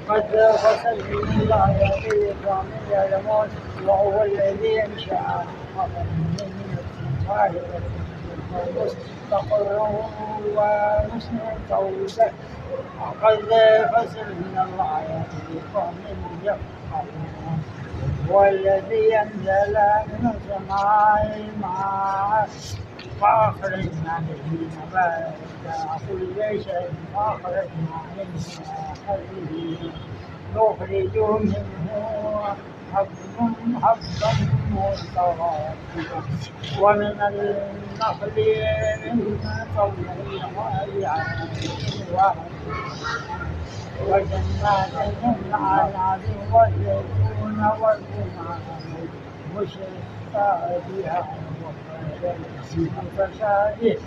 قد فصل من الآيات لقوم يعلمون وهو الذي أنشأ من نفس واحدة مستقر ومستودع قد فصل من الآيات لقوم يفقهون هو الذي أنزل من السماء ماء فأخرجنا به نبات كل شيء فأخرجنا منه حبه نخرج منه حبا متراكبا ومن النخل من طلعها وجنات من عناب والزيتون والرمان مشتبها متشابه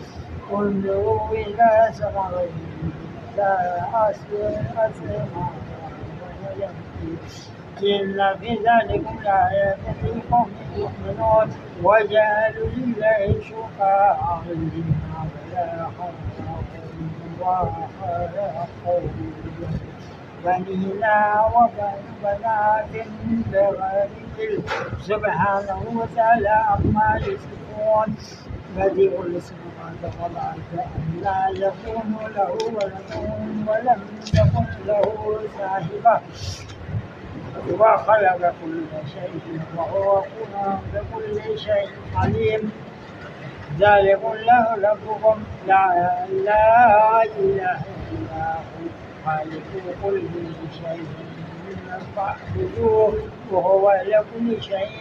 انظروا إلى ثمره لا أسمع إن في ذلكم لآيات لقوم يؤمنون وجعلوا لله شركاء الجن ولا خلقوا بنينا وبنات بغير علم سبحانه وتعالى عما يصفون بديع السماوات والأرض أنى يكون له ولد ولم يكن له صاحبة وخلق كل شيء وهو بكل شيء عليم ذلك الله ربكم لا إله إلا هو خالق كل شيء فاعبدوه وهو على كل شيء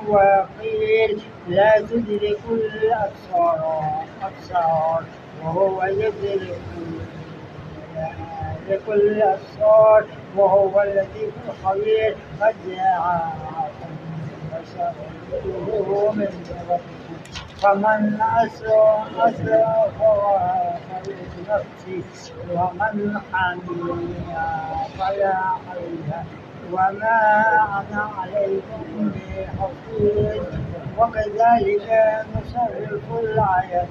وقيل لا تدرك الأبصار وهو يدرك لكل الأبصار وهو اللطيف الخبير قد جاءكم بشر من ربكم فمن أسرع فلنفسه ومن حمي فلا عليها وما أنا عليكم بحفيظ وكذلك نصرف الآيات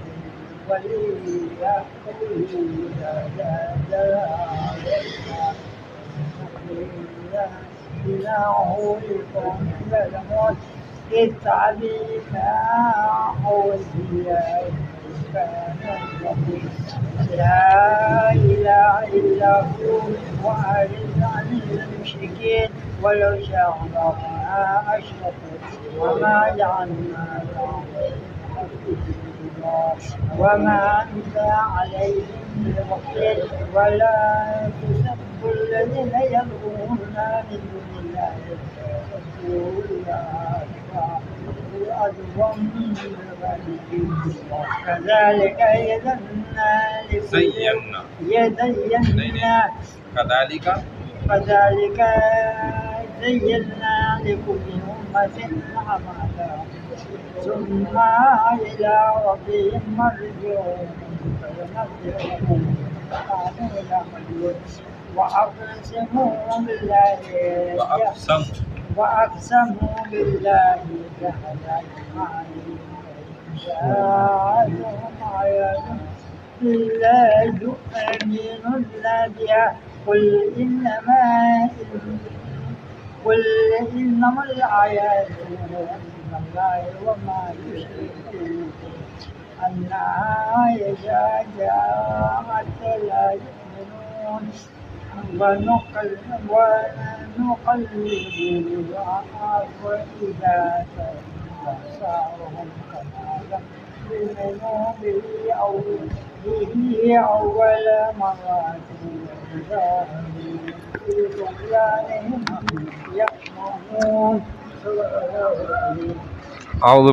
إنه لكم يعلمون التعليم أوزياء لا إله إلا هو وأعرض عن المشركين ولو شاء الله ما أشركوا وما جعلنا وما أنت عليهم بوكيل ولا تسبوا الذين يدعون من دون الله كذلك زينا لكل أمة عملها ثم إلى ربهم مرجعهم فينبئهم كانوا يعملون وأقسموا بالله جهد أيمانهم جاءتهم آيات لا يؤمنون بها قل إنما الآيات عند الله وما يشركون أنها إذا جاءت لا يؤمنون ونقلب وإذا أبصارهم كما لم يؤمنوا به أول مرة وإذا في طغيانهم يعمهون. أعوذ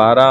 12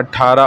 18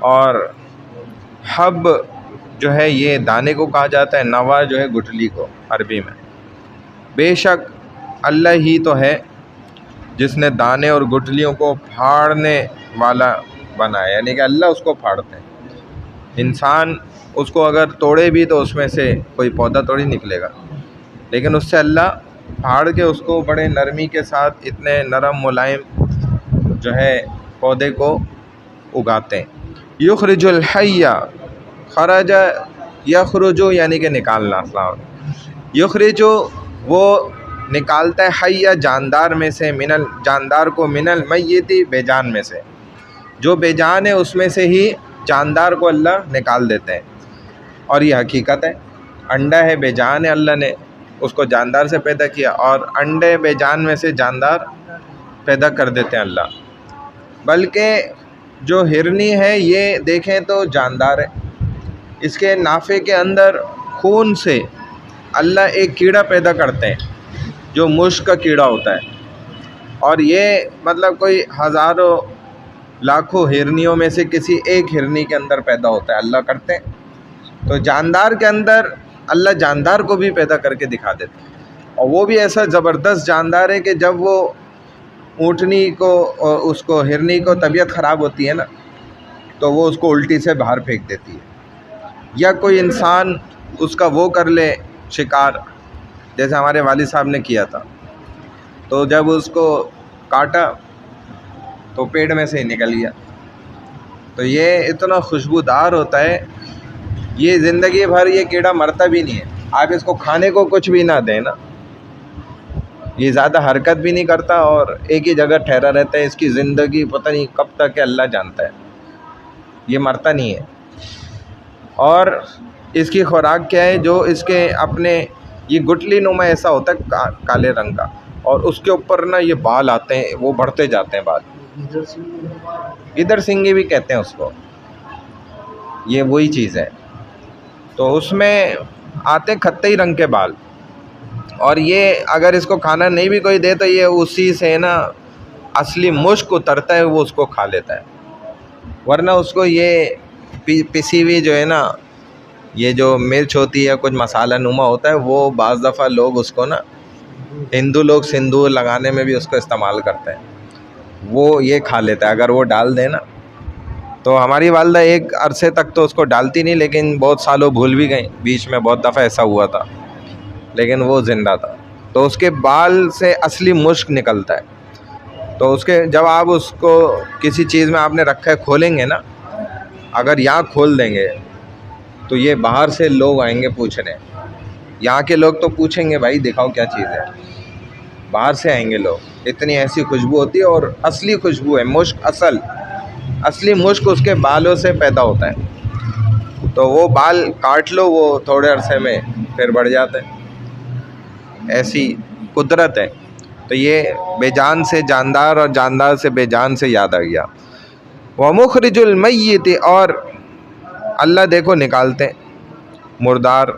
اور حب جو ہے یہ دانے کو کہا جاتا ہے، نوا جو ہے گٹھلی کو عربی میں۔ بے شک اللہ ہی تو ہے جس نے دانے اور گٹھلیوں کو پھاڑنے والا بنایا، یعنی کہ اللہ اس کو پھاڑتے ہیں۔ انسان اس کو اگر توڑے بھی تو اس میں سے کوئی پودا توڑی نکلے گا، لیکن اس سے اللہ پھاڑ کے اس کو بڑے نرمی کے ساتھ اتنے نرم ملائم جو ہے پودے کو اگاتے ہیں۔ یخرج الحی، خرج یخرج یعنی کہ نکالنا، یخرج وہ نکالتا ہے، حی جاندار میں سے، جاندار کو، من المیت بے جان میں سے، جو بے جان ہے اس میں سے ہی جاندار کو اللہ نکال دیتے ہیں۔ اور یہ حقیقت ہے، انڈا ہے بے جان ہے، اللہ نے اس کو جاندار سے پیدا کیا، اور انڈے بے جان میں سے جاندار پیدا کر دیتے ہیں اللہ۔ بلکہ جو ہرنی ہے یہ دیکھیں تو جاندار ہے، اس کے نافے کے اندر خون سے اللہ ایک کیڑا پیدا کرتے ہیں جو مشک کا کیڑا ہوتا ہے، اور یہ مطلب کوئی ہزاروں لاکھوں ہرنیوں میں سے کسی ایک ہرنی کے اندر پیدا ہوتا ہے، اللہ کرتے ہیں۔ تو جاندار کے اندر اللہ جاندار کو بھی پیدا کر کے دکھا دیتے ہیں، اور وہ بھی ایسا زبردست جاندار ہے کہ جب وہ اونٹنی کو، اس کو ہرنی کو طبیعت خراب ہوتی ہے نا، تو وہ اس کو الٹی سے باہر پھینک دیتی ہے، یا کوئی انسان اس کا وہ کر لے شکار، جیسے ہمارے والد صاحب نے کیا تھا، تو جب اس کو کاٹا تو پیٹ میں سے ہی نکل گیا۔ تو یہ اتنا خوشبودار ہوتا ہے، یہ زندگی بھر یہ کیڑا مرتا بھی نہیں ہے، آپ اس کو کھانے کو کچھ بھی نہ دیں نا، یہ زیادہ حرکت بھی نہیں کرتا اور ایک ہی جگہ ٹھہرا رہتا ہے، اس کی زندگی پتہ نہیں کب تک ہے اللہ جانتا ہے، یہ مرتا نہیں ہے۔ اور اس کی خوراک کیا ہے؟ جو اس کے اپنے یہ گٹلی نما ایسا ہوتا ہے کالے رنگ کا، اور اس کے اوپر نا یہ بال آتے ہیں، وہ بڑھتے جاتے ہیں بال، ادھر سنگی بھی کہتے ہیں اس کو، یہ وہی چیز ہے۔ تو اس میں آتے ہیں کھتئی رنگ کے بال، اور یہ اگر اس کو کھانا نہیں بھی کوئی دے تو یہ اسی سے نا اصلی مشک اترتا ہے، وہ اس کو کھا لیتا ہے، ورنہ اس کو یہ پسی ہوئی جو ہے نا، یہ جو مرچ ہوتی ہے، کچھ مسالہ نما ہوتا ہے، وہ بعض دفعہ لوگ اس کو نا، ہندو لوگ سندور لگانے میں بھی اس کو استعمال کرتے ہیں، وہ یہ کھا لیتا ہے اگر وہ ڈال دیں نا۔ تو ہماری والدہ ایک عرصے تک تو اس کو ڈالتی نہیں، لیکن بہت سالوں بھول بھی گئیں، بیچ میں بہت دفعہ ایسا ہوا تھا، لیکن وہ زندہ تھا۔ تو اس کے بال سے اصلی مشک نکلتا ہے، تو اس کے جب آپ اس کو کسی چیز میں آپ نے رکھا ہے کھولیں گے نا، اگر یہاں کھول دیں گے تو یہ باہر سے لوگ آئیں گے پوچھنے، یہاں کے لوگ تو پوچھیں گے بھائی دکھاؤ کیا چیز ہے، باہر سے آئیں گے لوگ، اتنی ایسی خوشبو ہوتی ہے، اور اصلی خوشبو ہے، مشک اصلی مشک اس کے بالوں سے پیدا ہوتا ہے۔ تو وہ بال کاٹ لو، وہ تھوڑے عرصے میں پھر بڑھ جاتے ہیں، ایسی قدرت ہے۔ تو یہ بے جان سے جاندار اور جاندار سے بے جان سے یاد آ گیا۔ وَمُخْرِجُ الْمَيِّتِ، اور اللہ دیکھو نکالتے مردار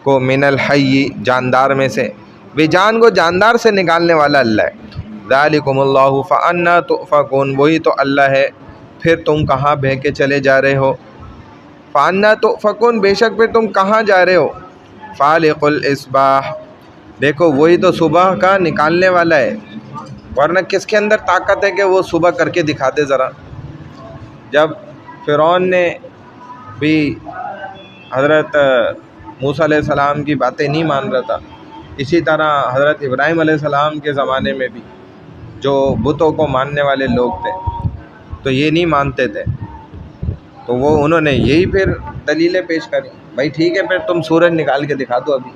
کو، من الحی جاندار میں سے، بے جان کو جاندار سے نکالنے والا اللہ ہے۔ ذَلِكُمُ اللَّهُ فَأَنَّىٰ تُؤْفَكُونَ، وہی تو اللہ ہے، پھر تم کہاں بہہ کے چلے جا رہے ہو۔ فَأَنَّىٰ تُؤْفَكُونَ، بے شک پھر تم کہاں جا رہے ہو۔ فَالِقُ الْإِصْبَاحِ، دیکھو وہی تو صبح کا نکالنے والا ہے، ورنہ کس کے اندر طاقت ہے کہ وہ صبح کر کے دکھا دے ذرا۔ جب فرعون نے بھی حضرت موسیٰ علیہ السلام کی باتیں نہیں مان رہا تھا، اسی طرح حضرت ابراہیم علیہ السلام کے زمانے میں بھی جو بتوں کو ماننے والے لوگ تھے تو یہ نہیں مانتے تھے، تو وہ انہوں نے یہی پھر دلیلیں پیش کری، بھائی ٹھیک ہے پھر تم سورج نکال کے دکھا دو ابھی۔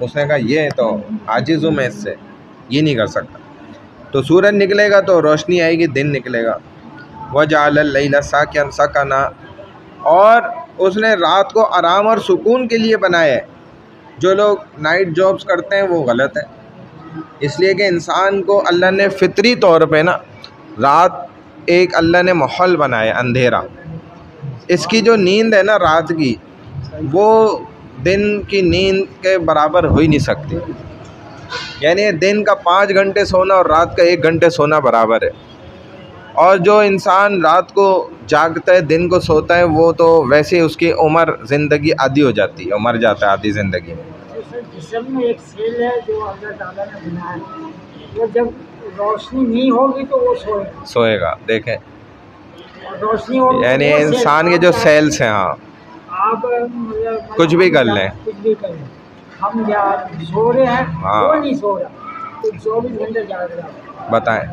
اس نے کہا یہ تو عاجز ہوں میں اس سے، یہ نہیں کر سکتا۔ تو سورج نکلے گا تو روشنی آئے گی، دن نکلے گا۔ وَجَعَلَ اللَّيْلَ سَاكِنًا سَكَنًا، اور اس نے رات کو آرام اور سکون کے لیے بنایا ہے۔ جو لوگ نائٹ جابس کرتے ہیں وہ غلط ہے، اس لیے کہ انسان کو اللہ نے فطری طور پہ نا رات ایک اللہ نے ماحول بنایا اندھیرا، اس کی جو نیند ہے نا رات کی، وہ دن کی نیند کے برابر ہو ہی نہیں سکتی، یعنی دن کا 5 گھنٹے سونا اور رات کا 1 گھنٹے سونا برابر ہے۔ اور جو انسان رات کو جاگتا ہے دن کو سوتا ہے وہ تو ویسے اس کی عمر زندگی آدھی ہو جاتی ہے، مر جاتا ہے آدھی زندگی میں۔ جسم میں ایک سیل ہے جو اللہ تعالیٰ نے بنایا ہے، وہ جب روشنی نہیں ہوگی تو وہ سوئے گا۔ دیکھیں روشنی ہوگی یعنی انسان کے جو سیلس ہیں، ہاں آپ کچھ بھی کر لیں، کچھ بھی کر لیں، ہم یا سو رہے ہیں ہاں وہ نہیں سو رہا، تو 24 گھنٹے جاگ رہا ہے۔ بتائیں،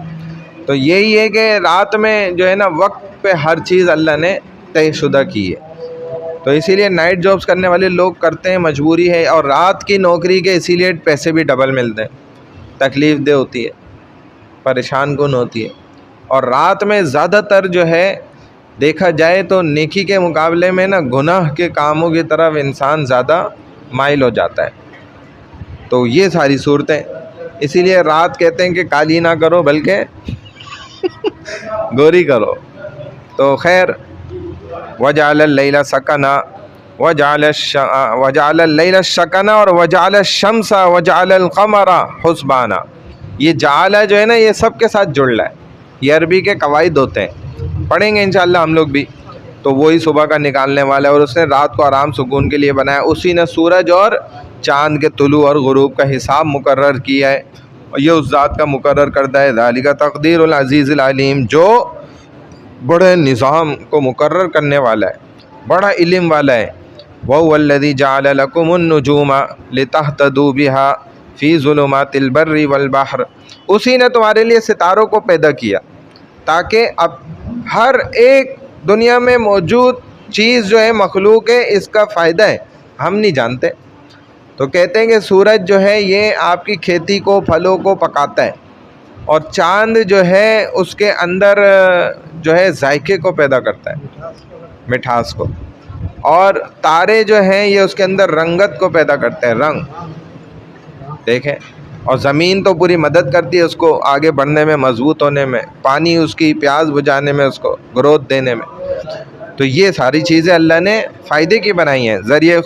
تو یہی ہے کہ رات میں جو ہے نا وقت پہ ہر چیز اللہ نے طے شدہ کی ہے، تو اسی لیے نائٹ جابس کرنے والے لوگ کرتے ہیں، مجبوری ہے، اور رات کی نوکری کے اسی لیے پیسے بھی ڈبل ملتے ہیں، تکلیف دہ ہوتی ہے، پریشان کن ہوتی ہے، اور رات میں زیادہ تر جو ہے دیکھا جائے تو نیکی کے مقابلے میں نا گناہ کے کاموں کی طرف انسان زیادہ مائل ہو جاتا ہے۔ تو یہ ساری صورتیں، اسی لیے رات کہتے ہیں کہ کالی نہ کرو بلکہ گوری کرو۔ تو خیر، وجعل اللیل سکنا وجعل اللیل سکنا اور وجعل الشمس وجعل القمر حسبانا، یہ جعل جو ہے نا یہ سب کے ساتھ جڑ رہا ہے، یہ عربی کے قواعد ہوتے ہیں، پڑھیں گے انشاءاللہ ہم لوگ بھی۔ تو وہی صبح کا نکالنے والا ہے، اور اس نے رات کو آرام سکون کے لیے بنایا، اسی نے سورج اور چاند کے طلوع اور غروب کا حساب مقرر کیا ہے، یہ اس ذات کا مقرر کردہ ہے، ذالک تقدیر العزیز العلیم، جو بڑے نظام کو مقرر کرنے والا ہے، بڑا علم والا ہے۔ وَهُوَ الَّذِي جَعَلَ لَكُمُ النُّجُومَ لِتَهْتَدُوا بِهَا فِي ظُلُمَاتِ الْبَرِّ وَالْبَحْرِ، اسی نے تمہارے لیے ستاروں کو پیدا کیا تاکہ اب ہر ایک دنیا میں موجود چیز جو ہے مخلوق ہے، اس کا فائدہ ہے، ہم نہیں جانتے۔ تو کہتے ہیں کہ سورج جو ہے یہ آپ کی کھیتی کو، پھلوں کو پکاتا ہے، اور چاند جو ہے اس کے اندر جو ہے ذائقے کو پیدا کرتا ہے، مٹھاس کو، اور تارے جو ہیں یہ اس کے اندر رنگت کو پیدا کرتے ہیں، رنگ دیکھیں، اور زمین تو پوری مدد کرتی ہے اس کو آگے بڑھنے میں، مضبوط ہونے میں، پانی اس کی پیاس بجھانے میں، اس کو گروتھ دینے میں۔ تو یہ ساری چیزیں اللہ نے فائدے کی بنائی ہیں، ذریعے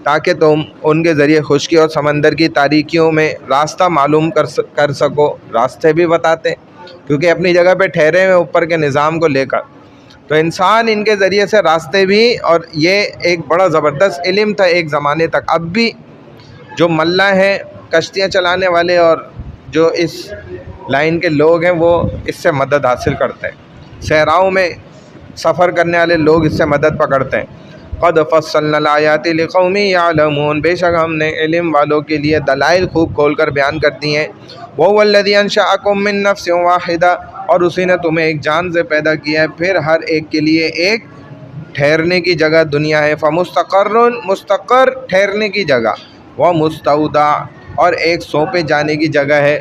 تاکہ تم ان کے ذریعے خشکی اور سمندر کی تاریکیوں میں راستہ معلوم کر سکو، راستے بھی بتاتے کیونکہ اپنی جگہ پہ ٹھہرے ہوئے اوپر کے نظام کو لے کر، تو انسان ان کے ذریعے سے راستے بھی، اور یہ ایک بڑا زبردست علم تھا ایک زمانے تک، اب بھی جو ملا ہیں، کشتیاں چلانے والے اور جو اس لائن کے لوگ ہیں وہ اس سے مدد حاصل کرتے ہیں، صحراؤں میں سفر کرنے والے لوگ اس سے مدد پکڑتے ہیں۔ قد فصلنا الآیات لقوم یعلمون، بے شک ہم نے علم والوں کے لیے دلائل خوب کھول کر بیان کر دی ہیں۔ وَهُوَ الَّذِي أَنشَأَكُم مِّن نَّفْسٍ وَاحِدَةٍ، اور اسی نے تمہیں ایک جان سے پیدا کیا ہے، پھر ہر ایک کے لیے ایک ٹھہرنے کی جگہ دنیا ہے، فَمُسْتَقَرٌّ، مستقر ٹھہرنے کی جگہ، وَمُسْتَوْدَعٌ، اور ایک سونپے جانے کی جگہ ہے۔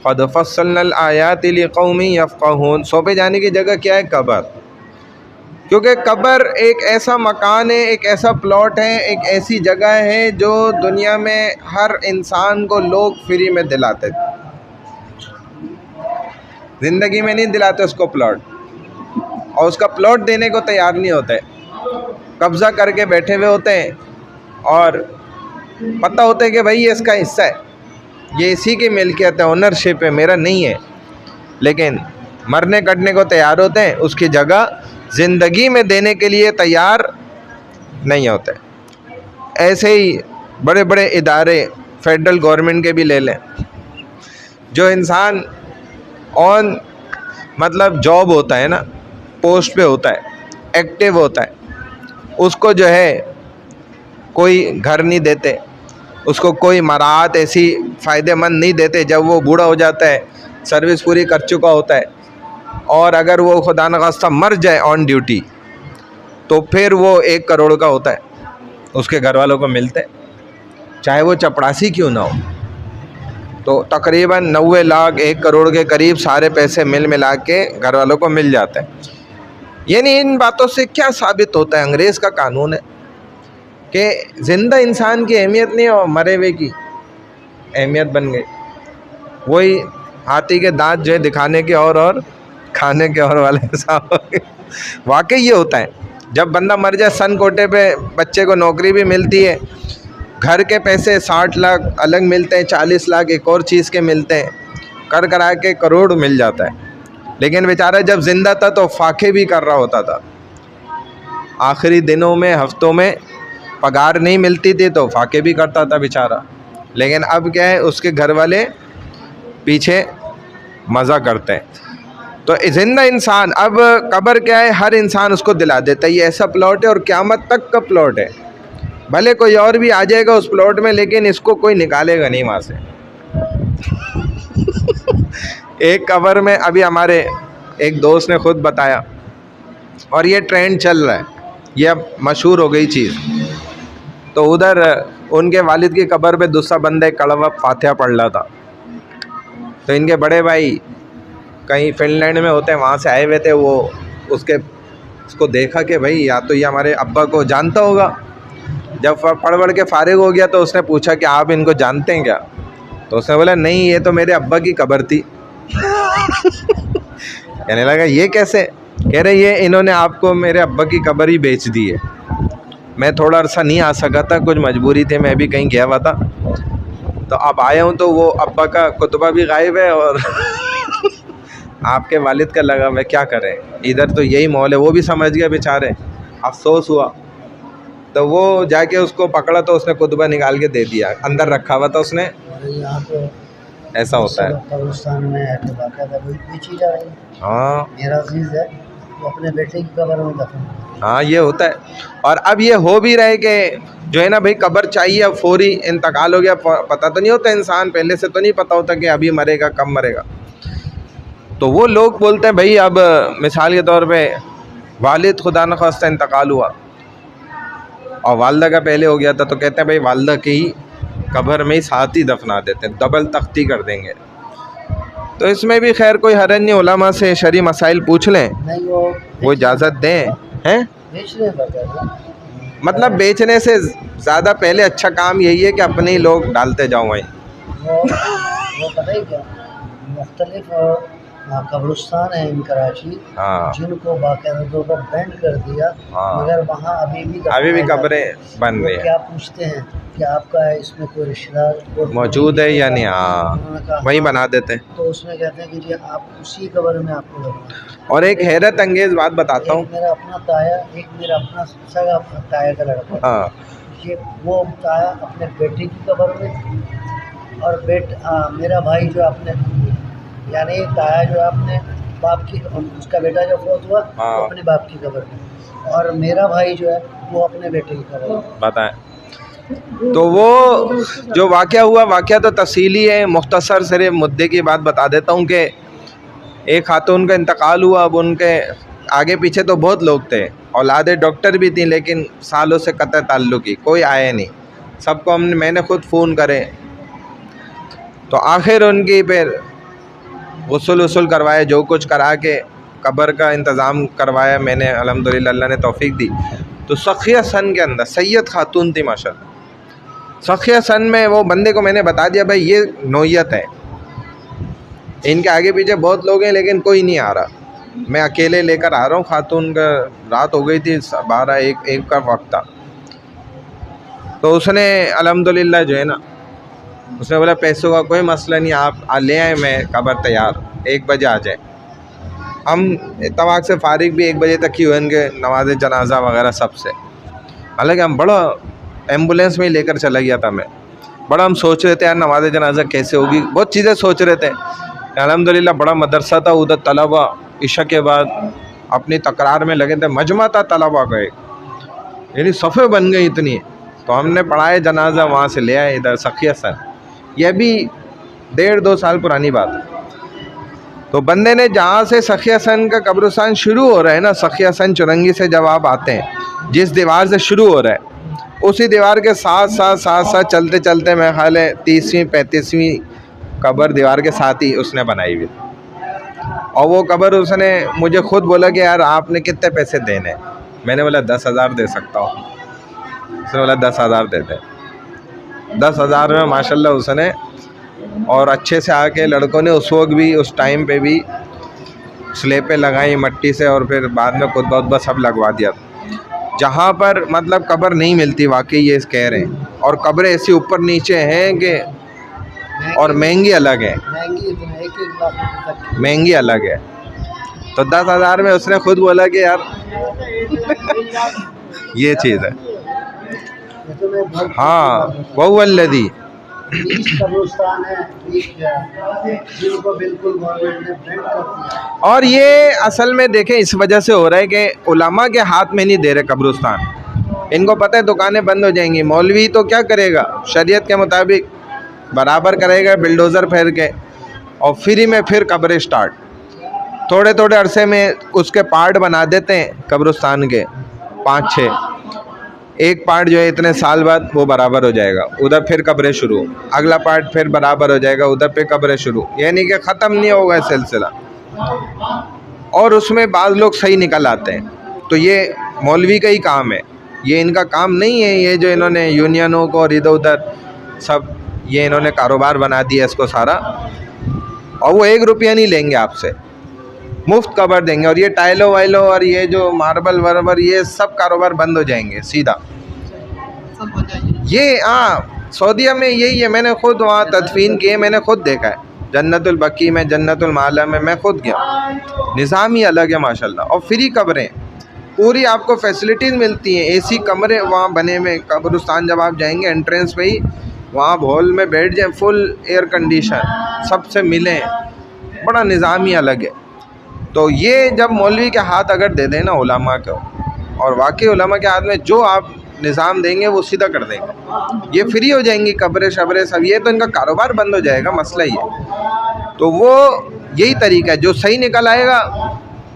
قد فصلنا الآیات لقوم یفقہون، سونپے جانے کی جگہ کیا ہے؟ قبر، کیونکہ قبر ایک ایسا مکان ہے، ایک ایسا پلاٹ ہے، ایک ایسی جگہ ہے جو دنیا میں ہر انسان کو لوگ فری میں دلاتے تھے، زندگی میں نہیں دلاتے اس کو پلاٹ، اور اس کا پلاٹ دینے کو تیار نہیں ہوتے، قبضہ کر کے بیٹھے ہوئے ہوتے ہیں، اور پتہ ہوتا ہے کہ بھائی یہ اس کا حصہ ہے، یہ اسی کی ملکیت ہے، اونرشپ ہے، میرا نہیں ہے، لیکن مرنے کٹنے کو تیار ہوتے ہیں، اس کی جگہ زندگی میں دینے کے لیے تیار نہیں ہوتے۔ ایسے ہی بڑے بڑے ادارے فیڈرل گورنمنٹ کے بھی لے لیں، جو انسان آن مطلب جاب ہوتا ہے نا، پوسٹ پہ ہوتا ہے، ایکٹیو ہوتا ہے، اس کو جو ہے کوئی گھر نہیں دیتے، اس کو کوئی مراعات ایسی فائدہ مند نہیں دیتے، جب وہ بوڑھا ہو جاتا ہے، سروس پوری کر چکا ہوتا ہے، اور اگر وہ خدا نخواستہ مر جائے آن ڈیوٹی تو پھر وہ 1 کروڑ کا ہوتا ہے، اس کے گھر والوں کو ملتے، چاہے وہ چپڑاسی کیوں نہ ہو، تو تقریباً 90 لاکھ 1 کروڑ کے قریب سارے پیسے ملا کے گھر والوں کو مل جاتے ہیں۔ یعنی ان باتوں سے کیا ثابت ہوتا ہے؟ انگریز کا قانون ہے کہ زندہ انسان کی اہمیت نہیں اور مرے ہوئے کی اہمیت بن گئی، وہی ہاتھی کے دانت جو ہے دکھانے کے اور کھانے کے اور والے حساب ہو گئے۔ واقعی یہ ہوتا ہے، جب بندہ مر جائے سن کوٹے پہ بچے کو نوکری بھی ملتی ہے، گھر کے پیسے 60 لاکھ الگ ملتے ہیں، 40 لاکھ ایک اور چیز کے ملتے ہیں، کر کے کروڑ مل جاتا ہے، لیکن بیچارہ جب زندہ تھا تو فاقے بھی کر رہا ہوتا تھا. آخری دنوں میں ہفتوں میں پگار نہیں ملتی تھی تو فاقے بھی کرتا تھا بیچارہ. لیکن اب کیا ہے, اس کے گھر والے پیچھے مزہ کرتے ہیں. تو زندہ انسان, اب قبر کیا ہے, ہر انسان اس کو دلا دیتا ہے یہ ایسا پلاٹ ہے اور قیامت تک کا پلاٹ ہے. بھلے کوئی اور بھی آ جائے گا اس پلاٹ میں, لیکن اس کو کوئی نکالے گا نہیں وہاں سے. ایک قبر میں ابھی ہمارے ایک دوست نے خود بتایا, اور یہ ٹرینڈ چل رہا ہے, یہ اب مشہور ہو گئی چیز. تو ادھر ان کے والد کی قبر پہ دوسرا بندہ کڑوا فاتحہ پڑھ رہا تھا. تو ان کے بڑے بھائی کہیں فن لینڈ میں ہوتے ہیں, وہاں سے آئے ہوئے تھے. وہ اس کو دیکھا کہ بھائی یا تو یہ ہمارے ابا کو جانتا ہوگا. جب پڑھ کے فارغ ہو گیا تو اس نے پوچھا کہ آپ ان کو جانتے ہیں کیا؟ تو اس نے بولا نہیں, یہ تو میرے ابا کی قبر تھی. کہنے لگا یہ کیسے؟ کہہ رہے یہ انہوں نے آپ کو میرے ابا کی قبر ہی بیچ دی ہے. میں تھوڑا عرصہ نہیں آ سکا تھا, کچھ مجبوری تھی, میں بھی کہیں گیا ہوا تھا. تو اب آیا ہوں تو وہ ابا کا کتبہ بھی غائب ہے اور آپ کے والد کا لگا. میں کیا کریں, ادھر تو یہی ماحول ہے. وہ بھی سمجھ گیا بیچارے, افسوس ہوا. تو وہ جا کے اس کو پکڑا تو اس نے کتبہ نکال کے دے دیا, اندر رکھا ہوا تھا اس نے. یہاں پہ ایسا ہوتا ہے. قبرستان میں بیچی جا رہی ہے. ہاں میرا عزیز ہے وہ اپنے بیٹے کی قبر میں دفن. ہاں یہ ہوتا ہے. اور اب یہ ہو بھی رہے کہ جو ہے نا بھائی قبر چاہیے, اب فوری انتقال ہو گیا, پتہ تو نہیں ہوتا انسان, پہلے سے تو نہیں پتہ ہوتا کہ ابھی مرے گا کب مرے گا. تو وہ لوگ بولتے ہیں بھائی اب مثال کے طور پہ والد خدا نخواستہ انتقال ہوا اور والدہ کا پہلے ہو گیا تھا, تو کہتے ہیں بھائی والدہ کی ہی قبر میں ہی ساتھ ہی دفنا دیتے ہیں, ڈبل تختی کر دیں گے. تو اس میں بھی خیر کوئی حرج نہیں, علماء سے شرعی مسائل پوچھ لیں, نہیں وہ اجازت دیں. ہیں بیچنے پر مطلب بیچنے سے زیادہ پہلے اچھا کام یہی ہے کہ اپنے ہی لوگ ڈالتے جاؤ وہیں. وہ پتہ ہی کیا, مختلف قبرستان ہیں ان کراچی ہاں جن کو باقاعدہ طور پر بینڈ کر دیا, ہاں. مگر وہاں ابھی بھی قبریں بن رہی ہیں. کیا پوچھتے ہیں کہ آپ کا اس میں کوئی رشتہ دار موجود ہے یا نہیں, ہاں انہوں نے کہا وہیں ہاں. بنا دیتے ہیں. تو اس میں کہتے ہیں کہ جی آپ اسی قبر میں آپ کو لگنا. اور ایک حیرت انگیز بات بتاتا ہوں. میرا اپنا تایا, ایک میرا اپنا سگا تایا کا لڑکا, ہاں یہ وہ تایا اپنے بیٹے کی قبر میں, اور میرا بھائی جو اپنے یعنی تایا جو اپنے باپ کی, اس کا بیٹا جو فوت ہوا وہ اپنے باپ کی قبر میں, اور میرا بھائی جو ہے وہ اپنے بیٹے کی قبر میں. بتائیں. تو وہ جو واقعہ ہوا, واقعہ تو تفصیلی ہے, مختصر صرف مدعے کی بات بتا دیتا ہوں کہ ایک خاتون کا انتقال ہوا. اب ان کے آگے پیچھے تو بہت لوگ تھے, اولادیں ڈاکٹر بھی تھیں, لیکن سالوں سے قطع تعلق ہی, کوئی آئے نہیں. سب کو میں نے خود فون کرے. تو آخر ان کی پھر غسل کروایا, جو کچھ کرا کے قبر کا انتظام کروایا میں نے, الحمدللہ اللہ نے توفیق دی. تو سخیہ سن کے اندر سید خاتون تھی ماشاءاللہ. سخیہ سن میں وہ بندے کو میں نے بتا دیا بھائی یہ نوعیت ہے, ان کے آگے پیچھے بہت لوگ ہیں لیکن کوئی نہیں آ رہا, میں اکیلے لے کر آ رہا ہوں. خاتون کا رات ہو گئی تھی, 12-1 کا وقت تھا. تو اس نے الحمدللہ جو ہے نا, اس نے بولا پیسوں کا کوئی مسئلہ نہیں, آپ لے آئیں, میں قبر تیار, 1 بجے آ جائیں. ہم اتفاق سے فارغ بھی 1 بجے تک ہی ہوئیں گے, نماز جنازہ وغیرہ سب سے. حالانکہ ہم بڑا ایمبولینس میں ہی لے کر چلا گیا تھا میں, بڑا ہم سوچ رہے تھے یار نماز جنازہ کیسے ہوگی, بہت چیزیں سوچ رہے تھے. الحمدللہ بڑا مدرسہ تھا ادھر, طلبا عشاء کے بعد اپنی تکرار میں لگے تھے, مجمع تھا طلبا کا ایک, یعنی صفحے بن گئی اتنی. تو ہم نے پڑھایا جنازہ, وہاں سے لے آئے ادھر سخیہ سن. یہ بھی 1.5-2 سال پرانی بات ہے. تو بندے نے جہاں سے سخیہ سن کا قبرستان شروع ہو رہا ہے نا, سخیہ سن چرنگی سے جب آپ آتے ہیں, جس دیوار سے شروع ہو رہا ہے اسی دیوار کے ساتھ چلتے چلتے میں خیال ہے 30ویں-35ویں قبر دیوار کے ساتھ ہی اس نے بنائی ہوئی. اور وہ قبر اس نے مجھے خود بولا کہ یار آپ نے کتنے پیسے دینے. میں نے بولا 10,000 دے سکتا ہوں. اس نے بولا 10,000 دیتے. 10,000 میں ماشاءاللہ اس نے, اور اچھے سے آ کے لڑکوں نے اس وقت بھی, اس ٹائم پہ بھی سلیپیں لگائیں مٹی سے, اور پھر بعد میں خطبہ سب لگوا دیا. جہاں پر مطلب قبر نہیں ملتی, واقعی یہ کہہ رہے ہیں, اور قبریں ایسی اوپر نیچے ہیں کہ, اور مہنگی الگ ہے, مہنگی الگ ہے. تو 10,000 میں اس نے خود بولا کہ یار یہ چیز ہے. یہ تو میں بہت ہاں وَهُوَ الَّذِي بیس قبرستان ہے جن کو بالکل گورنمنٹ نے بینڈ کر دیا. اور یہ اصل میں دیکھیں اس وجہ سے ہو رہا ہے کہ علماء کے ہاتھ میں نہیں دے رہے قبرستان. ان کو پتہ ہے دکانیں بند ہو جائیں گی. مولوی تو کیا کرے گا شریعت کے مطابق برابر کرے گا بلڈوزر پھیر کے, اور فری میں پھر قبریں اسٹارٹ. تھوڑے تھوڑے عرصے میں اس کے پارٹ بنا دیتے ہیں قبرستان کے 5-6. ایک پارٹ جو ہے اتنے سال بعد وہ برابر ہو جائے گا, ادھر پھر قبریں شروع. اگلا پارٹ پھر برابر ہو جائے گا, ادھر پہ قبریں شروع. یعنی کہ ختم نہیں ہوگا سلسلہ. اور اس میں بعض لوگ صحیح نکل آتے ہیں. تو یہ مولوی کا ہی کام ہے, یہ ان کا کام نہیں ہے. یہ جو انہوں نے یونینوں کو اور ادھر ادھر سب یہ انہوں نے کاروبار بنا دیا اس کو سارا, اور وہ 1 روپیہ نہیں لیں گے آپ سے, مفت قبر دیں گے. اور یہ ٹائلو وائلو اور یہ جو ماربل وربر یہ سب کاروبار بند ہو جائیں گے سیدھا. یہ سعودیہ میں یہی ہے. میں نے خود وہاں تدفین کیے, میں نے خود دیکھا ہے. جنت البقیع میں, جنت المعلی میں خود گیا. نظام ہی الگ ہے ماشاءاللہ. اور فری قبریں پوری آپ کو فیسلٹیز ملتی ہیں. اے سی کمرے وہاں بنے ہوئے. قبرستان جب آپ جائیں گے انٹرنس پہ ہی وہاں ہال میں بیٹھ جائیں, فل ایئر کنڈیشن, سب سے ملیں. بڑا نظام ہی الگ ہے. تو یہ جب مولوی کے ہاتھ اگر دے دیں نا علماء کو, اور واقعی علماء کے ہاتھ میں جو آپ نظام دیں گے وہ سیدھا کر دیں گے. یہ فری ہو جائیں گی قبریں شبریں سب. یہ تو ان کا کاروبار بند ہو جائے گا, مسئلہ ہی ہے. تو وہ یہی طریقہ ہے, جو صحیح نکل آئے گا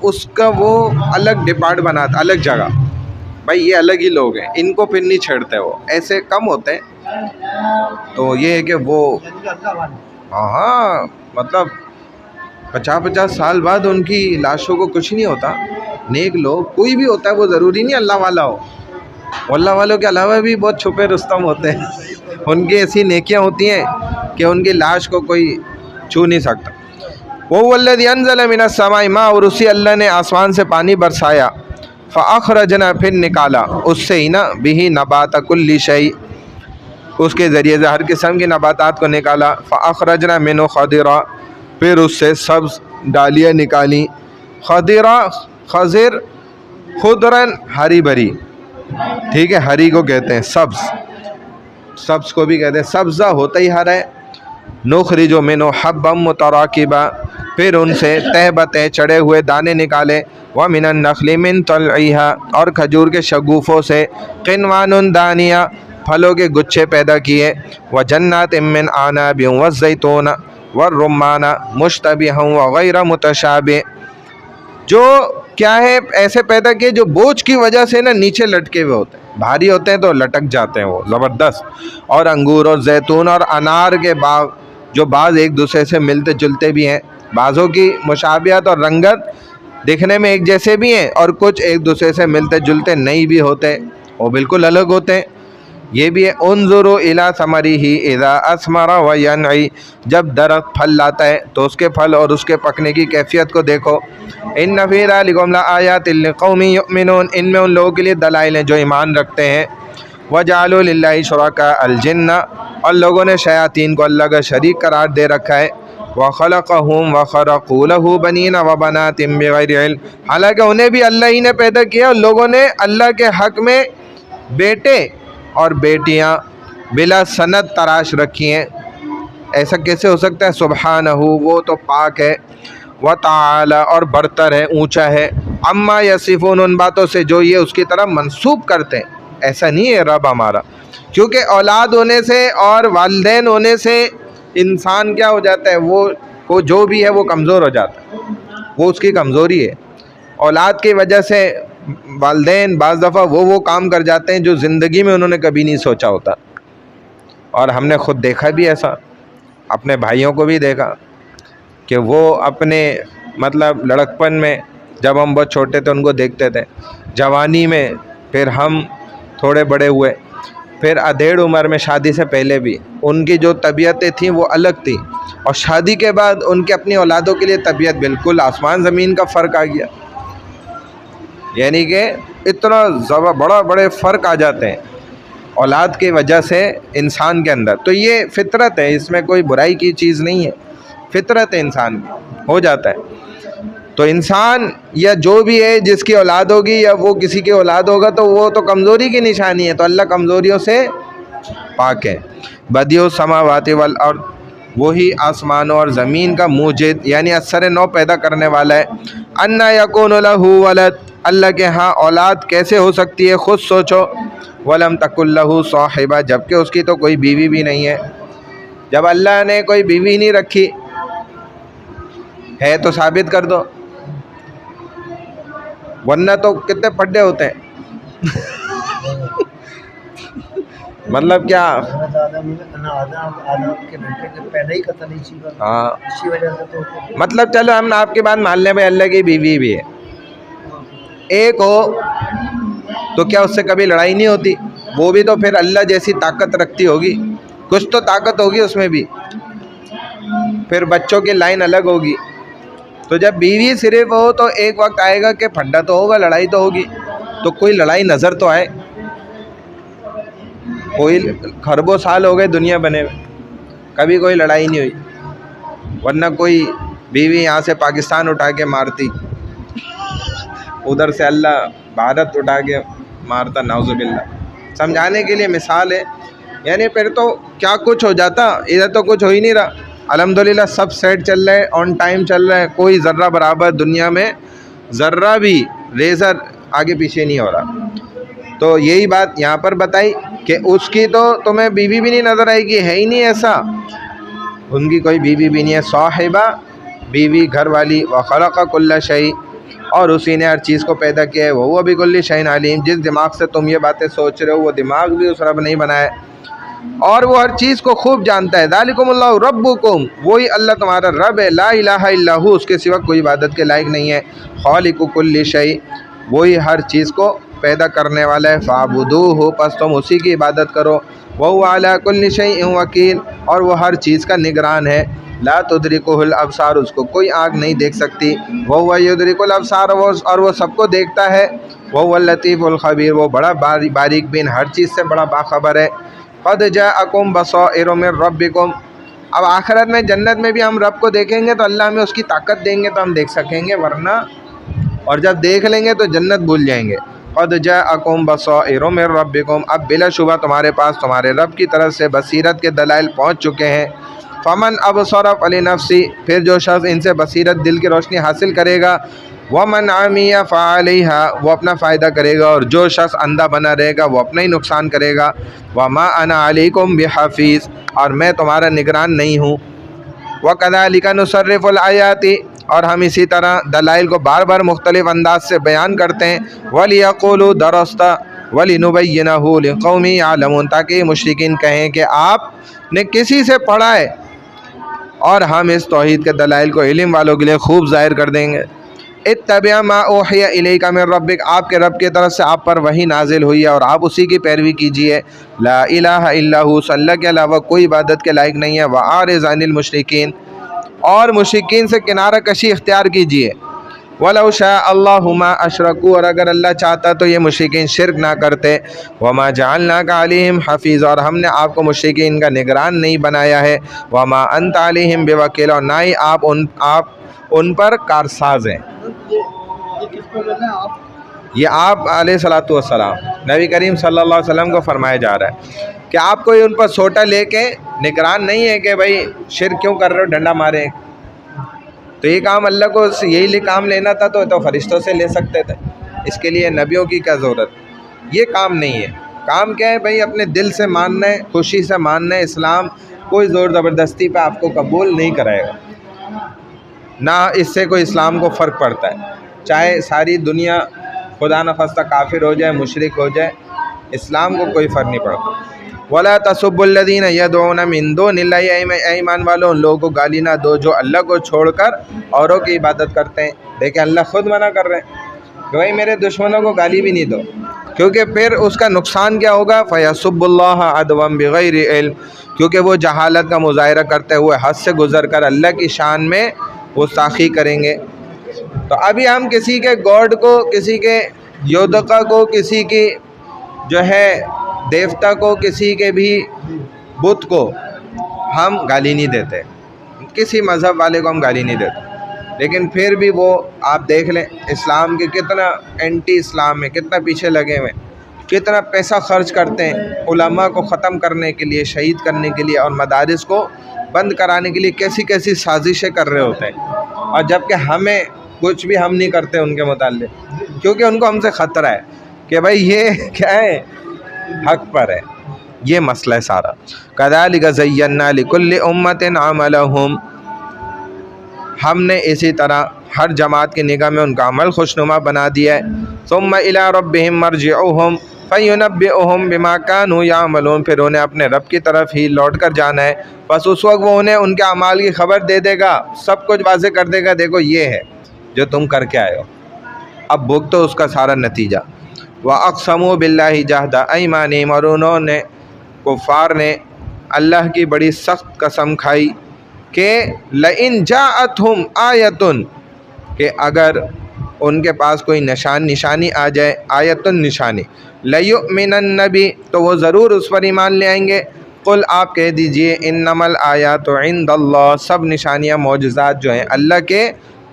اس کا وہ الگ ڈپارٹ بناتا, الگ جگہ. بھائی یہ الگ ہی لوگ ہیں, ان کو پھر نہیں چھیڑتے, وہ ایسے کم ہوتے ہیں. تو یہ ہے کہ وہ ہاں مطلب 50 سال بعد ان کی لاشوں کو کچھ نہیں ہوتا. نیک لوگ کوئی بھی ہوتا ہے, وہ ضروری نہیں اللہ والا ہو. اللہ والوں کے علاوہ بھی بہت چھپے رستم ہوتے ہیں. ان کی ایسی نیکیاں ہوتی ہیں کہ ان کی لاش کو کوئی چھو نہیں سکتا. وَهُوَ الَّذِي أَنزَلَ مِنَ السَّمَاءِ مَاءً, اور اسی اللہ نے آسمان سے پانی برسایا. فَأَخْرَجْنَا, پھر نکالا اس سے ہی نا, بِهِ نَبَاتَ كُلِّ شَيْءٍ, اس کے ذریعے سے ہر قسم کی نباتات کو نکالا. فَأَخْرَجْنَا مِنْهُ خَضِرًا, پھر اس سے سبز ڈالیاں نکالیں. خضرا, خضر خضراً ہری بھری, ٹھیک ہے, ہری کو کہتے ہیں سبز, سبز کو بھی کہتے ہیں, سبزہ ہوتا ہی ہرا ہے. نخرج منہ حبا متراکبا, پھر ان سے تہ بتہ چڑھے ہوئے دانے نکالے. ومن النخل من طلعها, اور کھجور کے شگوفوں سے. قنوان دانیہ, پھلوں کے گچھے پیدا کیے. وجنات من اعناب والزیتون والرمان مشتبہا وغیر متشابہ, جو کیا ہے ایسے پیدا کیے جو بوجھ کی وجہ سے نا نیچے لٹکے ہوئے ہوتے ہیں, بھاری ہوتے ہیں تو لٹک جاتے ہیں وہ زبردست. اور انگور اور زیتون اور انار کے باغ, جو بعض ایک دوسرے سے ملتے جلتے بھی ہیں. بعضوں کی مشابہت اور رنگت دکھنے میں ایک جیسے بھی ہیں, اور کچھ ایک دوسرے سے ملتے جلتے نہیں بھی ہوتے, وہ بالکل الگ ہوتے ہیں. یہ بھی ہے. انظروا الی ثمرہ اذا اثمر وینعی, جب درخت پھل لاتا ہے تو اس کے پھل اور اس کے پکنے کی کیفیت کو دیکھو. ان فی ذلک لآیات لقوم یؤمنون, ان میں ان لوگوں کے لیے دلائل ہیں جو ایمان رکھتے ہیں. وجعلوا للہ شرکاء الجن, اور لوگوں نے شیاطین کو اللہ کا شریک قرار دے رکھا ہے. وخلقهم وخرقوا له بنین وبنات بغیر علم, حالانکہ انہیں بھی اللہ ہی نے پیدا کیا, اور لوگوں نے اللہ کے حق میں بیٹے اور بیٹیاں بلا سند تراش رکھی ہیں. ایسا کیسے ہو سکتا ہے؟ سبحانہ, وہ تو پاک ہے. وتعالی, اور برتر ہے, اونچا ہے. اما یصفون, ان باتوں سے جو یہ اس کی طرف منسوب کرتے ہیں. ایسا نہیں ہے رب ہمارا, کیونکہ اولاد ہونے سے اور والدین ہونے سے انسان کیا ہو جاتا ہے, وہ جو بھی ہے وہ کمزور ہو جاتا ہے, وہ اس کی کمزوری ہے. اولاد کی وجہ سے والدین بعض دفعہ وہ کام کر جاتے ہیں جو زندگی میں انہوں نے کبھی نہیں سوچا ہوتا. اور ہم نے خود دیکھا بھی ایسا, اپنے بھائیوں کو بھی دیکھا کہ وہ اپنے مطلب لڑکپن میں جب ہم بہت چھوٹے تھے ان کو دیکھتے تھے, جوانی میں, پھر ہم تھوڑے بڑے ہوئے, پھر ادھیڑ عمر میں شادی سے پہلے بھی ان کی جو طبیعتیں تھیں وہ الگ تھیں, اور شادی کے بعد ان کے اپنی اولادوں کے لیے طبیعت بالکل آسمان زمین کا فرق آ گیا. یعنی کہ اتنا بڑے فرق آ جاتے ہیں اولاد کی وجہ سے انسان کے اندر. تو یہ فطرت ہے, اس میں کوئی برائی کی چیز نہیں ہے, فطرت ہے انسان کی, ہو جاتا ہے. تو انسان یا جو بھی ہے جس کی اولاد ہوگی یا وہ کسی کی اولاد ہوگا تو وہ تو کمزوری کی نشانی ہے، تو اللہ کمزوریوں سے پاک ہے۔ بدیع السماوات والارض، وہی آسمانوں اور زمین کا موجد یعنی اثر نو پیدا کرنے والا ہے۔ انا یکون لہ ولد، اللہ کے ہاں اولاد کیسے ہو سکتی ہے، خود سوچو۔ ولم تکن لہ صاحبہ، جبکہ اس کی تو کوئی بیوی بھی نہیں ہے۔ جب اللہ نے کوئی بیوی نہیں رکھی ہے تو ثابت کر دو، ورنہ تو کتنے پڈے ہوتے ہیں۔ مطلب کیا؟ حضرت آدم کے بیٹے کے پہلے ہی قتل اسی پر، ہاں اسی وجہ سے تو مطلب چلو ہم آپ کی بات مان لیں بھائی اللہ کی بیوی بھی ہے، ایک ہو تو کیا اس سے کبھی لڑائی نہیں ہوتی؟ وہ بھی تو پھر اللہ جیسی طاقت رکھتی ہوگی، کچھ تو طاقت ہوگی اس میں بھی، پھر بچوں کی لائن الگ ہوگی۔ تو جب بیوی صرف ہو تو ایک وقت آئے گا کہ پھڈا تو ہوگا، لڑائی تو ہوگی، تو کوئی لڑائی نظر تو آئے۔ کوئی خربوں سال ہو گئے دنیا بنے ہوئے، کبھی کوئی لڑائی نہیں ہوئی، ورنہ کوئی بیوی یہاں سے پاکستان اٹھا کے مارتی، ادھر سے اللہ بھارت اٹھا کے مارتا، نعوذ باللہ۔ سمجھانے کے لیے مثال ہے، یعنی پھر تو کیا کچھ ہو جاتا، ادھر تو کچھ ہو ہی نہیں رہا، الحمدللہ سب سیٹ چل رہا ہے، آن ٹائم چل رہا ہے، کوئی ذرہ برابر دنیا میں ذرہ بھی ریزر آگے پیچھے نہیں ہو رہا۔ تو یہی بات یہاں پر بتائی کہ اس کی تو تمہیں بیوی بھی نہیں نظر آئے گی، ہے ہی نہیں ایسا، ان کی کوئی بیوی بھی نہیں ہے، صاحبہ بیوی گھر والی، وخلق کل شیء، اور اسی نے ہر چیز کو پیدا کیا ہے، وہو بکل شیء علیم، جس دماغ سے تم یہ باتیں سوچ رہے ہو وہ دماغ بھی اس رب نے بنایا ہے اور وہ ہر چیز کو خوب جانتا ہے۔ ذالکم اللہ ربکم، وہی اللہ تمہارا رب ہے، لا الہ الا ہو، اس کے سوا کوئی عبادت کے لائق نہیں ہے، خالق کل شیء، وہی ہر چیز کو پیدا کرنے والا ہے، فاعبدوہ، پس تم اسی کی عبادت کرو، وہو علی کل شیء وکیل، اور وہ ہر چیز کا نگران ہے، لا تدرکہ الابصار، اس کو کوئی آنکھ نہیں دیکھ سکتی، وہو یدرک الابصار، اور وہ سب کو دیکھتا ہے، وہو اللطیف الخبیر، وہ بڑا باریک بین، ہر چیز سے بڑا باخبر ہے۔ قد جاءکم بصائر من ربکم، اب آخرت میں جنت میں بھی ہم رب کو دیکھیں گے تو اللہ ہمیں اس کی طاقت دیں گے تو ہم دیکھ سکیں گے، ورنہ اور جب دیکھ لیں گے تو جنت بھول جائیں گے۔ قد جاءکم بصائر من ربکم، اب بلا شبہ تمہارے پاس تمہارے رب کی طرف سے بصیرت کے دلائل پہنچ چکے ہیں۔ فمن ابصر فلنفسہ، پھر جو شخص ان سے بصیرت دل کی روشنی حاصل کرے گا، ومن عمی فعلیہا، وہ اپنا فائدہ کرے گا، اور جو شخص اندھا بنا رہے گا وہ اپنا ہی نقصان کرے گا۔ وما انا علیکم بحفیظ، اور میں تمہارا نگران نہیں ہوں۔ وکذالک نصرف الآیات، اور ہم اسی طرح دلائل کو بار بار مختلف انداز سے بیان کرتے ہیں، ولیقولوا درست ولنبینہ لقوم یعلمون، تاکہ مشرکین کہیں کہ آپ نے کسی سے پڑھا ہے، اور ہم اس توحید کے دلائل کو علم والوں کے لیے خوب ظاہر کر دیں گے۔ اتبع ما اوحی الیک من ربک، آپ کے رب کی طرف سے آپ پر وحی نازل ہوئی ہے اور آپ اسی کی پیروی کیجیے۔ لا الہ الا ہو، صلی اللہ کے علاوہ کوئی عبادت کے لائق نہیں ہے۔ وَأَعْرِضْ عَنِ الْمُشْرِكِينَ، اور مشرکین سے کنارہ کشی اختیار کیجیے۔ وَلَوْ شَاءَ اللَّهُ مَا أَشْرَكُوا، اور اگر اللہ چاہتا تو یہ مشرکین شرک نہ کرتے۔ وَمَا جَعَلْنَاكَ عَلَيْهِمْ حَفِيظًا، اور ہم نے آپ کو مشرکین کا نگران نہیں بنایا ہے۔ وَمَا أَنْتَ عَلَيْهِمْ بِوَكِيلٍ، اور نہ ہی آپ ان پر کارساز ہیں۔ یہ آپ علیہ الصلوۃ والسلام، نبی کریم صلی اللہ علیہ وسلم کو فرمایا جا رہا ہے کہ آپ کوئی ان پر سوٹا لے کے نگران نہیں ہے کہ بھائی شرک کیوں کر رہے ہو، ڈنڈا مارے۔ تو یہ کام اللہ کو یہی کام لینا تھا تو فرشتوں سے لے سکتے تھے، اس کے لیے نبیوں کی کیا ضرورت؟ یہ کام نہیں ہے۔ کام کیا ہے بھائی؟ اپنے دل سے ماننا ہے، خوشی سے ماننا ہے۔ اسلام کوئی زور زبردستی پہ آپ کو قبول نہیں کرائے گا، نہ اس سے کوئی اسلام کو فرق پڑتا ہے، چاہے ساری دنیا خدا نخواستہ کافر ہو جائے، مشرک ہو جائے، اسلام کو کوئی فرق نہیں پڑتا۔ وَلَا تَسُبُّوا الَّذِينَ يَدْعُونَ مِن دُونِ اللَّهِ، اے ایمان والوں ان لوگوں کو گالی نہ دو جو اللہ کو چھوڑ کر اوروں کی عبادت کرتے ہیں۔ دیکھیں اللہ خود منع کر رہے ہیں کہ بھائی میرے دشمنوں کو گالی بھی نہیں دو، کیونکہ پھر اس کا نقصان کیا ہوگا؟ فَيَسُبُّ اللَّهَ عَدْوًا بِغَيْرِ عِلْمٍ، کیونکہ وہ جہالت کا مظاہرہ کرتے ہوئے حد سے گزر کر اللہ کی شان میں گستاخی کریں گے۔ تو ابھی ہم کسی کے گاڈ کو، کسی کے یودقا کو، کسی کی جو ہے دیوتا کو، کسی کے بھی بت کو ہم گالی نہیں دیتے، کسی مذہب والے کو ہم گالی نہیں دیتے۔ لیکن پھر بھی وہ آپ دیکھ لیں اسلام کے کتنا اینٹی اسلام ہے، کتنا پیچھے لگے ہوئے، کتنا پیسہ خرچ کرتے ہیں علماء کو ختم کرنے کے لیے، شہید کرنے کے لیے، اور مدارس کو بند کرانے کے لیے کیسی کیسی سازشیں کر رہے ہوتے ہیں، اور جبکہ ہمیں کچھ بھی ہم نہیں کرتے ان کے متعلق، کیونکہ ان کو ہم سے خطرہ ہے کہ بھائی یہ کیا ہے، حق پر ہے۔ یہ مسئلہ ہے سارا۔ كَذَلِكَ زَيَّنَّا لِكُلِّ أُمَّةٍ عَمَلَهُمْ، ہم نے اسی طرح ہر جماعت کی نگاہ میں ان کا عمل خوشنما بنا دیا ہے۔ ثُمَّ إِلَىٰ رَبِّهِمْ مَرْجِعُهُمْ فَيُنَبِّئُهُم بِمَا كَانُوا يَعْمَلُونَ، پھر انہیں اپنے رب کی طرف ہی لوٹ کر جانا ہے، بس اس وقت وہ انہیں ان کے اعمال کی خبر دے دے گا، سب کچھ واضح کر دے گا، دیکھو یہ ہے جو تم کر کے آئے ہو، اب بھگتو اس کا سارا نتیجہ۔ وَأَقْسَمُوا بِاللَّهِ جَهْدَ أَيْمَانِهِمْ، اور انہوں نے کفار نے اللہ کی بڑی سخت قسم کھائی کہ لَإِن جَاءَتْهُمْ آیَةٌ، کہ اگر ان کے پاس کوئی نشانی آ جائے، آیتن نشانی، لَيُؤْمِنَنَّ بِهِ، تو وہ ضرور اس پر ایمان لے آئیں گے۔ قل، آپ کہہ دیجئے، انما الآیات عند اللہ، سب نشانیاں معجزات جو ہیں اللہ کے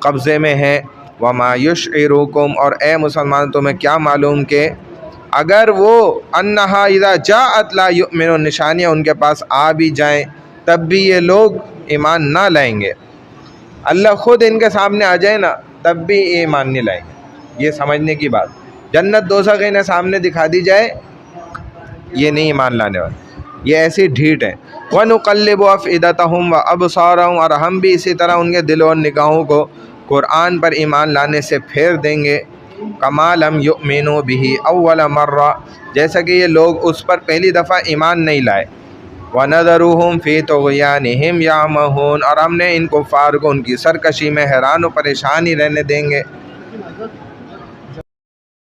قبضے میں ہیں۔ وما یشعرکم، اور اے مسلمان تمہیں کیا معلوم کہ اگر وہ انہا اذا جاءت لا یؤمنون، نشانیاں ان کے پاس آ بھی جائیں تب بھی یہ لوگ ایمان نہ لائیں گے، اللہ خود ان کے سامنے آ جائے نا تب بھی ایمان نہیں لائیں گے۔ یہ سمجھنے کی بات، جنت دوزخ انہیں سامنے دکھا دی جائے یہ نہیں ایمان لانے والے، یہ ایسی ڈھیٹ ہے۔ وَنُقَلِّبُ أَفْئِدَتَهُمْ وَأَبْصَارَهُمْ، اور ہم بھی اسی طرح ان کے دل اور نگاہوں کو قرآن پر ایمان لانے سے پھیر دیں گے، كَمَا لَمْ يُؤْمِنُوا بِهِ أَوَّلَ مَرَّةٍ، جیسا کہ یہ لوگ اس پر پہلی دفعہ ایمان نہیں لائے۔ وَنَذَرُهُمْ فِي طُغْيَانِهِمْ يَعْمَهُونَ، اور ہم نے ان کفار کو ان کی سرکشی میں حیران و پریشان ہی رہنے دیں گے۔